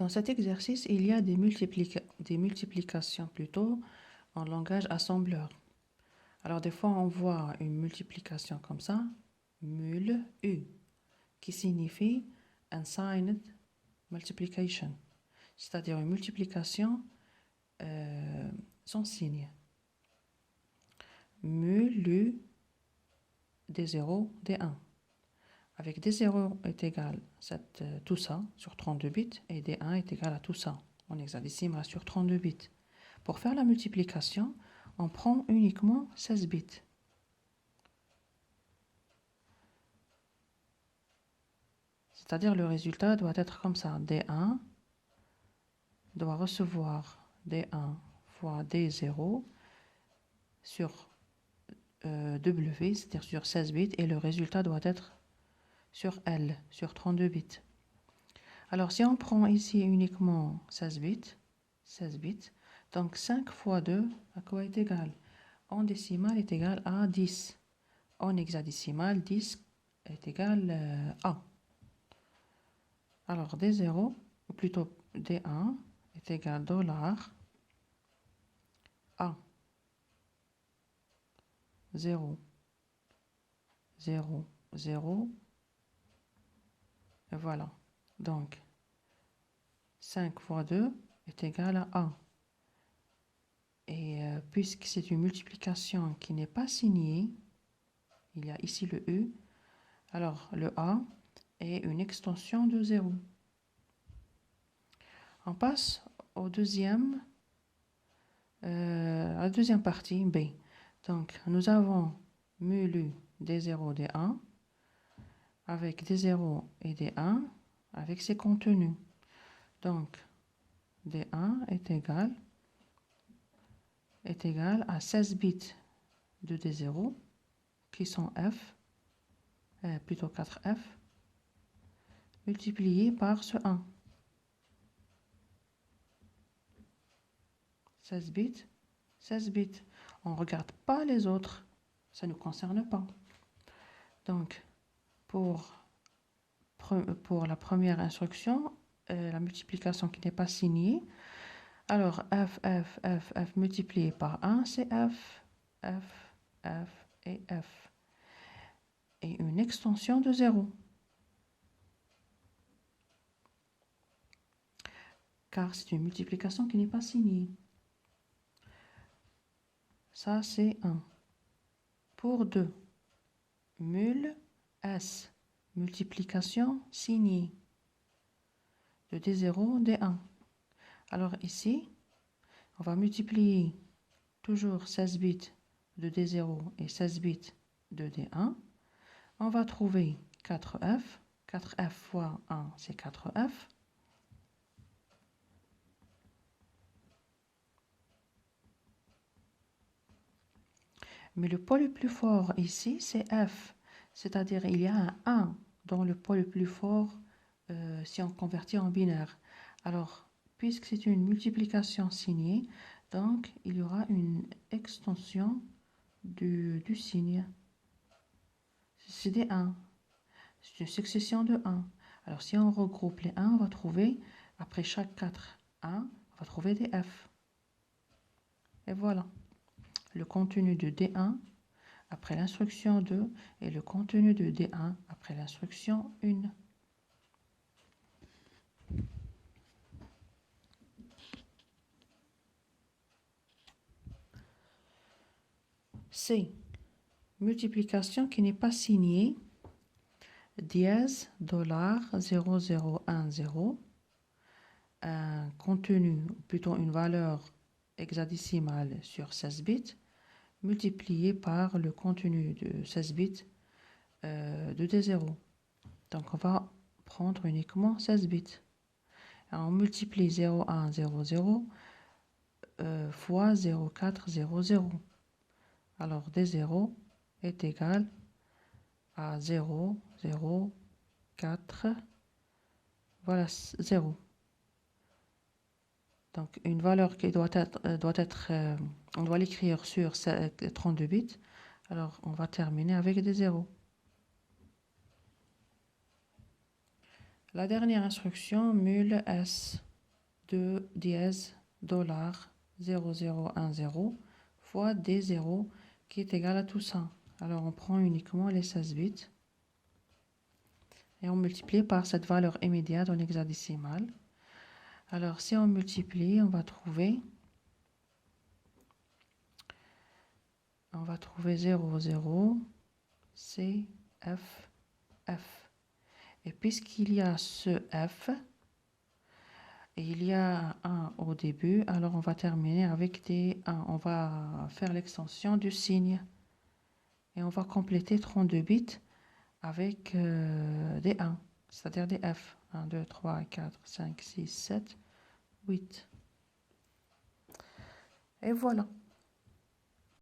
Dans cet exercice, il y a des multiplications plutôt en langage assembleur. Alors des fois, on voit une multiplication comme ça, mul u, qui signifie unsigned multiplication, c'est-à-dire une multiplication sans signe. Mul u des 0, des 1. Avec des 0 est égal à tout ça sur 32 bits et des 1 est égal à tout ça en hexadécimal sur 32 bits. Pour faire la multiplication, on prend uniquement 16 bits. C'est-à-dire le résultat doit être comme ça. D1 doit recevoir D1 fois D0 sur W, c'est-à-dire sur 16 bits, et le résultat doit être sur L, sur 32 bits. Alors si on prend ici uniquement 16 bits, donc 5 fois 2 à quoi est égal? En décimal est égal à 10. En hexadécimal, 10 est égal à. Alors D0, ou plutôt D1, est égal $ A 0, 0, 0. Et voilà. Donc, 5 fois 2 est égal à A. Et puisque c'est une multiplication qui n'est pas signée, il y a ici le U, alors le A est une extension de 0. On passe à la deuxième partie, B. Donc, nous avons mul D0, D1, avec D0 et D1, avec ses contenus. Donc, D1 est égal à 16 bits de D0, qui sont F, plutôt 4F, multiplié par ce 1. 16 bits, 16 bits. On ne regarde pas les autres, ça ne nous concerne pas. Donc, pour la première instruction, la multiplication qui n'est pas signée, alors F multiplié par 1, c'est F et F. Et une extension de 0. Car c'est une multiplication qui n'est pas signée. Ça, c'est 1. Pour 2, mul S, multiplication signée de D0, D1. Alors ici, on va multiplier toujours 16 bits de D0 et 16 bits de D1. On va trouver 4F. 4F fois 1, c'est 4F. Mais le pôle le plus fort ici, c'est F. C'est-à-dire il y a un 1 dans le pôle le plus fort si on convertit en binaire. Alors, puisque c'est une multiplication signée, donc il y aura une extension du signe. C'est des 1. C'est une succession de 1. Alors, si on regroupe les 1, on va trouver, après chaque 4 1, on va trouver des F. Et voilà. Le contenu de D1 après l'instruction 2 et le contenu de D1 après l'instruction 1. C. Multiplication qui n'est pas signée. Dièse $0010. Un contenu, plutôt une valeur hexadécimale sur 16 bits multiplié par le contenu de 16 bits de D0. Donc on va prendre uniquement 16 bits. Alors, on multiplie 0100 fois 0400. Alors D0 est égal à 0, 0, 4, voilà 0. Donc une valeur qui doit être on doit l'écrire sur 32 bits. Alors on va terminer avec des 0. La dernière instruction, mul S. 2 dièse dollar 0010 fois D0 qui est égal à tout ça. Alors on prend uniquement les 16 bits et on multiplie par cette valeur immédiate en hexadécimal. Alors si on multiplie, on va trouver 00 C F F. Et puisqu'il y a ce F, et il y a un au début, alors on va terminer avec des 1. On va faire l'extension du signe. Et on va compléter 32 bits avec des 1, c'est-à-dire des F. 1, 2, 3, 4, 5, 6, 7, 8. Et voilà.